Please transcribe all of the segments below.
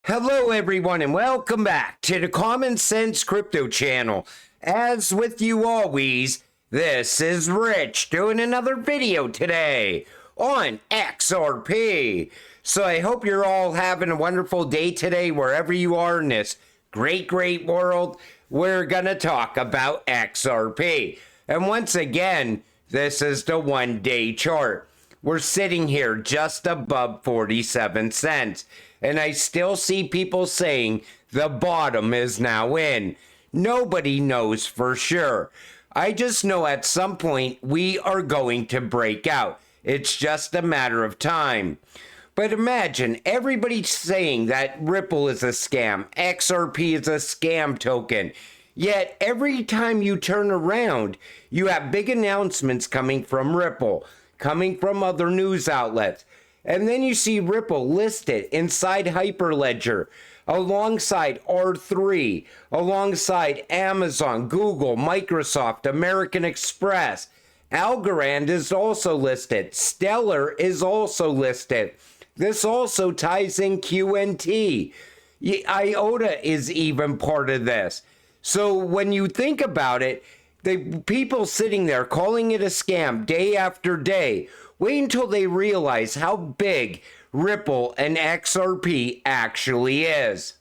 Hello everyone and welcome back to the Common Sense Crypto channel. As with you always, this is Rich doing another video today on XRP. So I hope you're all having a wonderful day today wherever you are in this great world. We're gonna talk about XRP. And once again, this is the 1-day chart. We're sitting here just above 47 cents. And I still see people saying the bottom is now in. Nobody knows for sure. I just know at some point we are going to break out. It's just a matter of time. But imagine everybody saying that Ripple is a scam, XRP is a scam token. Yet every time you turn around, you have big announcements coming from Ripple, coming from other news outlets. And then you see Ripple listed inside Hyperledger, alongside R3, alongside Amazon, Google, Microsoft, American Express. Algorand is also listed. Stellar is also listed. This also ties in QNT. IOTA is even part of this. So when you think about it, the people sitting there calling it a scam day after day, wait until they realize how big Ripple and XRP actually is.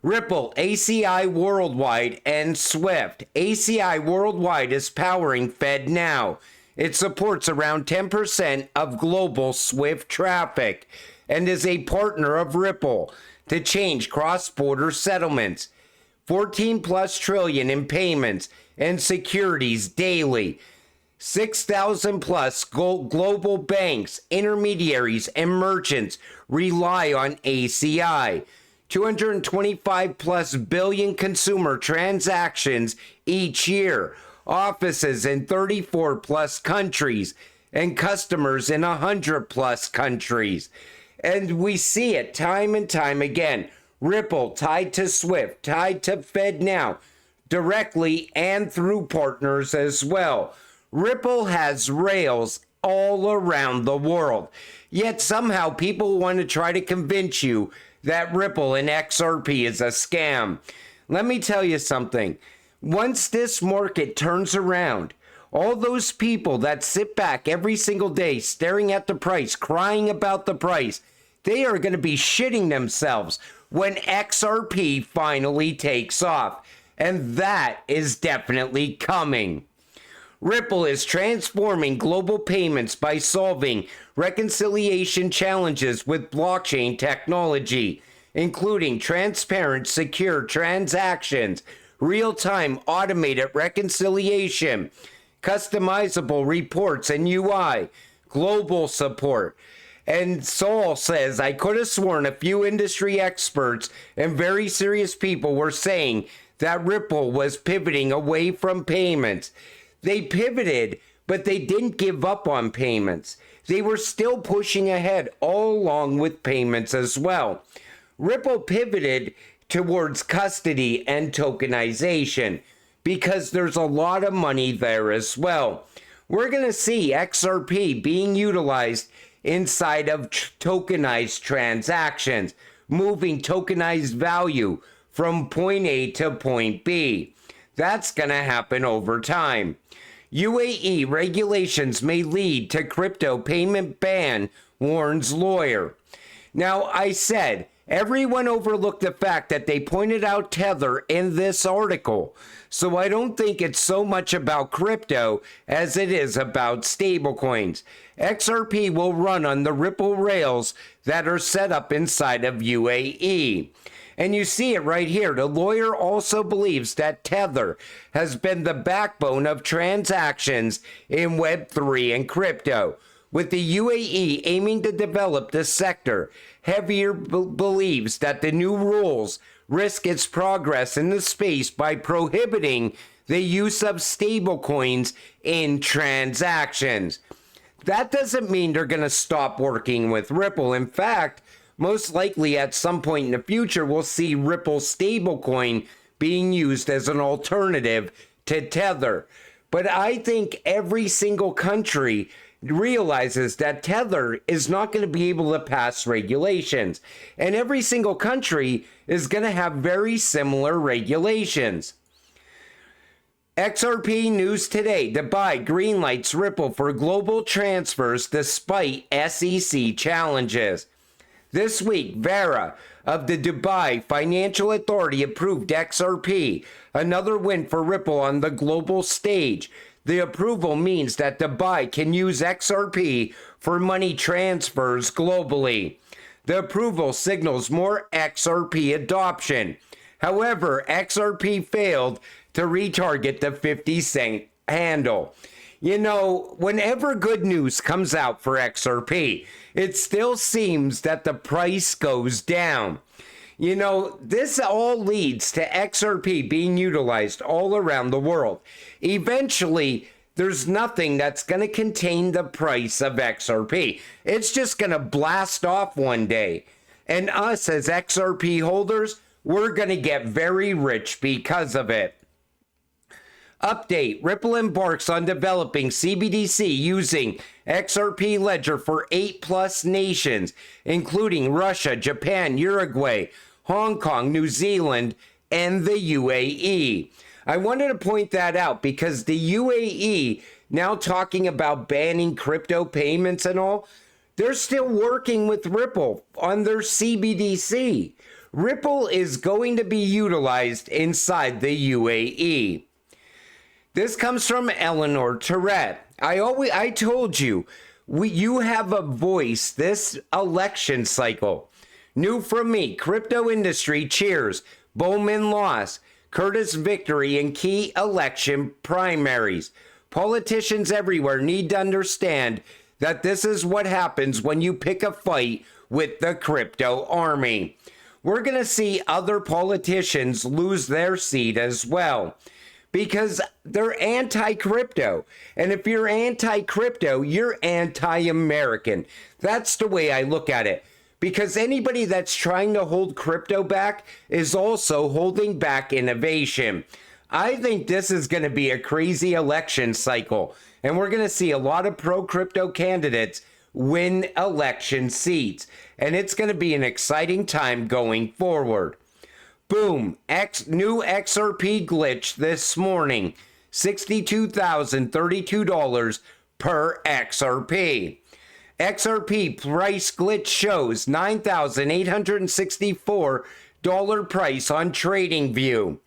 Ripple, ACI Worldwide, and Swift. ACI Worldwide is powering FedNow. It supports around 10% of global Swift traffic and is a partner of Ripple to change cross-border settlements. 14 plus trillion in payments and securities daily. 6,000 plus global banks, intermediaries, and merchants rely on ACI. 225 plus billion consumer transactions each year. Offices in 34 plus countries and customers in 100 plus countries. And we see it time and time again. Ripple tied to Swift, tied to FedNow, directly and through partners as well. Ripple has rails all around the world. Yet somehow people want to try to convince you that Ripple and XRP is a scam. Let me tell you something. Once this market turns around, all those people that sit back every single day staring at the price, crying about the price, they are going to be shitting themselves when XRP finally takes off. And that is definitely coming. Ripple is transforming global payments by solving reconciliation challenges with blockchain technology, including transparent, secure transactions, real-time automated reconciliation, customizable reports and UI, global support. And Saul says, I could have sworn a few industry experts and very serious people were saying that Ripple was pivoting away from payments. They pivoted, but they didn't give up on payments. They were still pushing ahead all along with payments as well. Ripple pivoted towards custody and tokenization because there's a lot of money there as well. We're going to see XRP being utilized inside of tokenized transactions, moving tokenized value from point A to point B. That's going to happen over time. UAE regulations may lead to crypto payment ban, warns lawyer. Now, I said, everyone overlooked the fact that they pointed out Tether in this article. So I don't think it's so much about crypto as it is about stablecoins. XRP will run on the Ripple rails that are set up inside of UAE. And you see it right here. The lawyer also believes that Tether has been the backbone of transactions in Web3 and crypto. With the UAE aiming to develop the sector, Heavier believes that the new rules risk its progress in the space by prohibiting the use of stablecoins in transactions. That doesn't mean they're going to stop working with Ripple. In fact, most likely at some point in the future, we'll see Ripple stablecoin being used as an alternative to Tether. But I think every single country realizes that Tether is not going to be able to pass regulations. And every single country is going to have very similar regulations. XRP news today. Dubai greenlights Ripple for global transfers despite SEC challenges. This week, VERA of the Dubai Financial Authority approved XRP, another win for Ripple on the global stage. The approval means that Dubai can use XRP for money transfers globally. The approval signals more XRP adoption. However, XRP failed to retarget the 50-cent handle. You know, whenever good news comes out for XRP, it still seems that the price goes down. You know, this all leads to XRP being utilized all around the world. Eventually, there's nothing that's going to contain the price of XRP. It's just going to blast off one day. And us as XRP holders, we're going to get very rich because of it. Update, Ripple embarks on developing CBDC using XRP Ledger for 8+ nations, including Russia, Japan, Uruguay, Hong Kong, New Zealand, and the UAE. I wanted to point that out because the UAE, now talking about banning crypto payments and all, they're still working with Ripple on their CBDC. Ripple is going to be utilized inside the UAE. This comes from Eleanor Tourette. I told you, you have a voice this election cycle. New from me, crypto industry cheers, Bowman loss, Curtis victory in key election primaries. Politicians everywhere need to understand that this is what happens when you pick a fight with the crypto army. We're going to see other politicians lose their seat as well, because they're anti-crypto. And if you're anti-crypto, you're anti-American. That's the way I look at it. Because anybody that's trying to hold crypto back is also holding back innovation. I think this is going to be a crazy election cycle. And we're going to see a lot of pro-crypto candidates win election seats. And it's going to be an exciting time going forward. Boom, new XRP glitch this morning, $62,032 per XRP. XRP price glitch shows $9,864 price on TradingView.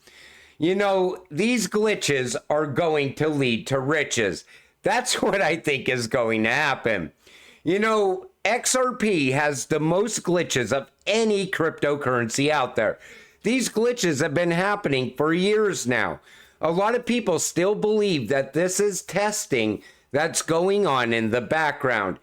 You know, these glitches are going to lead to riches. That's what I think is going to happen. You know, XRP has the most glitches of any cryptocurrency out there. These glitches have been happening for years now. A lot of people still believe that this is testing that's going on in the background.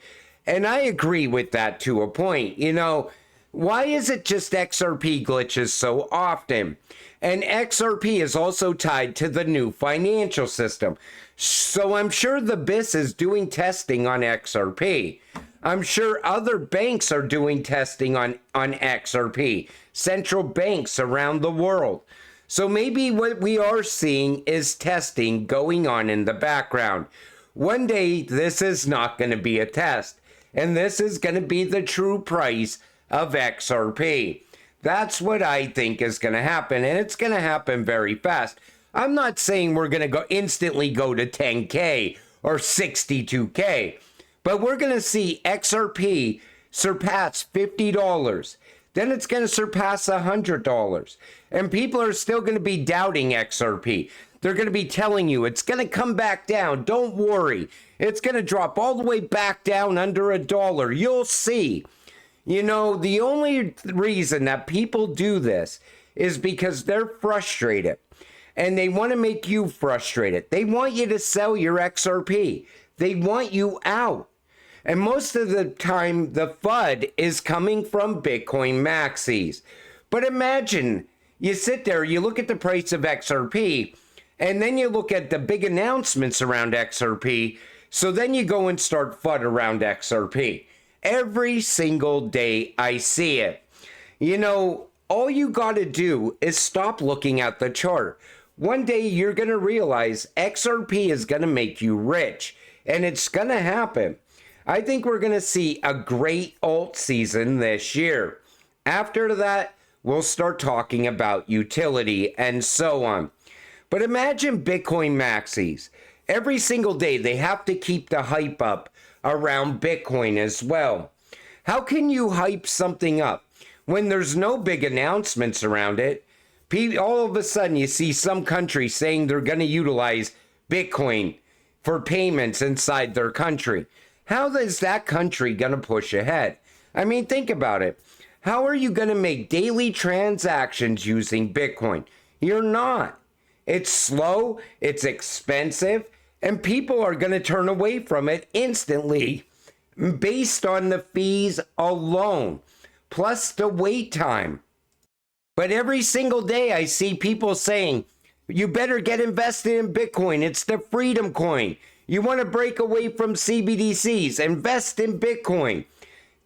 And I agree with that to a point. You know, why is it just XRP glitches so often? And XRP is also tied to the new financial system. So I'm sure the BIS is doing testing on XRP. I'm sure other banks are doing testing on XRP. Central banks around the world. So maybe what we are seeing is testing going on in the background. One day, this is not going to be a test. And this is going to be the true price of XRP. That's what I think is going to happen. And it's going to happen very fast. I'm not saying we're going to instantly go to 10K or 62K. But we're going to see XRP surpass $50. Then it's going to surpass $100. And people are still going to be doubting XRP. They're going to be telling you it's going to come back down. Don't worry. It's going to drop all the way back down under $1. You'll see. You know, the only reason that people do this is because they're frustrated. And they want to make you frustrated. They want you to sell your XRP. They want you out. And most of the time, the FUD is coming from Bitcoin maxis. But imagine, you sit there, you look at the price of XRP, and then you look at the big announcements around XRP, so then you go and start FUD around XRP. Every single day I see it. You know, all you got to do is stop looking at the chart. One day you're going to realize XRP is going to make you rich, and it's going to happen. I think we're going to see a great alt season this year. After that, we'll start talking about utility and so on. But imagine Bitcoin maxis. Every single day, they have to keep the hype up around Bitcoin as well. How can you hype something up when there's no big announcements around it? All of a sudden, you see some country saying they're going to utilize Bitcoin for payments inside their country. How is that country going to push ahead? I mean, think about it. How are you going to make daily transactions using Bitcoin? You're not. It's slow, it's expensive, and people are going to turn away from it instantly based on the fees alone, plus the wait time. But every single day I see people saying, you better get invested in Bitcoin. It's the freedom coin. You want to break away from CBDCs, invest in Bitcoin.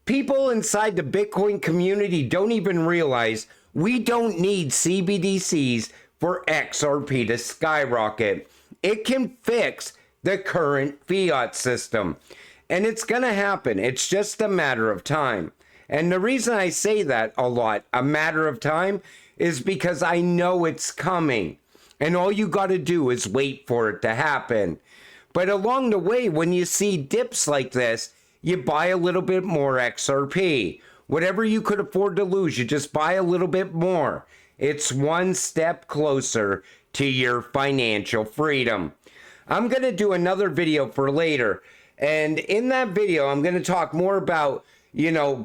People inside the Bitcoin community don't even realize we don't need CBDCs for XRP to skyrocket. It can fix the current fiat system. And it's going to happen. It's just a matter of time. And the reason I say that a lot, a matter of time, is because I know it's coming. And all you got to do is wait for it to happen. But along the way, when you see dips like this, you buy a little bit more XRP. Whatever you could afford to lose, you just buy a little bit more. It's one step closer to your financial freedom. I'm going to do another video for later. And in that video, I'm going to talk more about,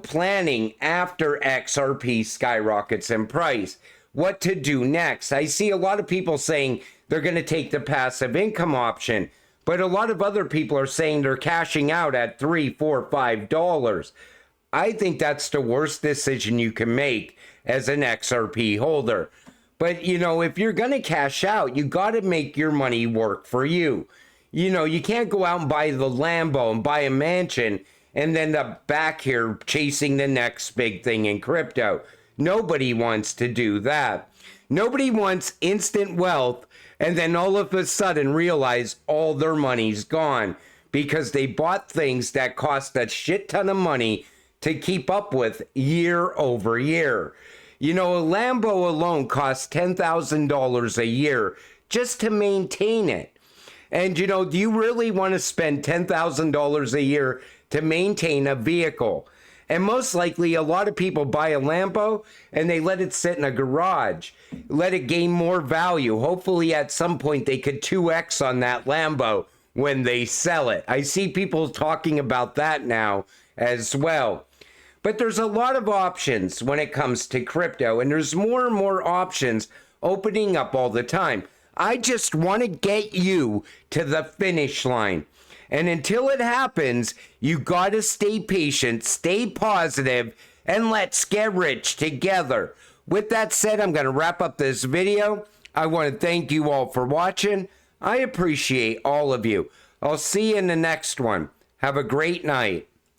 planning after XRP skyrockets in price. What to do next. I see a lot of people saying they're going to take the passive income option, but a lot of other people are saying they're cashing out at $3, $4, $5. I think that's the worst decision you can make as an XRP holder. But, if you're going to cash out, you got to make your money work for you. You can't go out and buy the Lambo and buy a mansion and then back here chasing the next big thing in crypto. Nobody wants to do that. Nobody wants instant wealth and then all of a sudden realize all their money's gone because they bought things that cost a shit ton of money to keep up with year over year. A Lambo alone costs $10,000 a year just to maintain it. And, do you really want to spend $10,000 a year to maintain a vehicle? And most likely, a lot of people buy a Lambo and they let it sit in a garage, let it gain more value. Hopefully, at some point, they could 2x on that Lambo when they sell it. I see people talking about that now as well. But there's a lot of options when it comes to crypto, and there's more and more options opening up all the time. I just want to get you to the finish line. And until it happens, you got to stay patient, stay positive, and let's get rich together. With that said, I'm going to wrap up this video. I want to thank you all for watching. I appreciate all of you. I'll see you in the next one. Have a great night.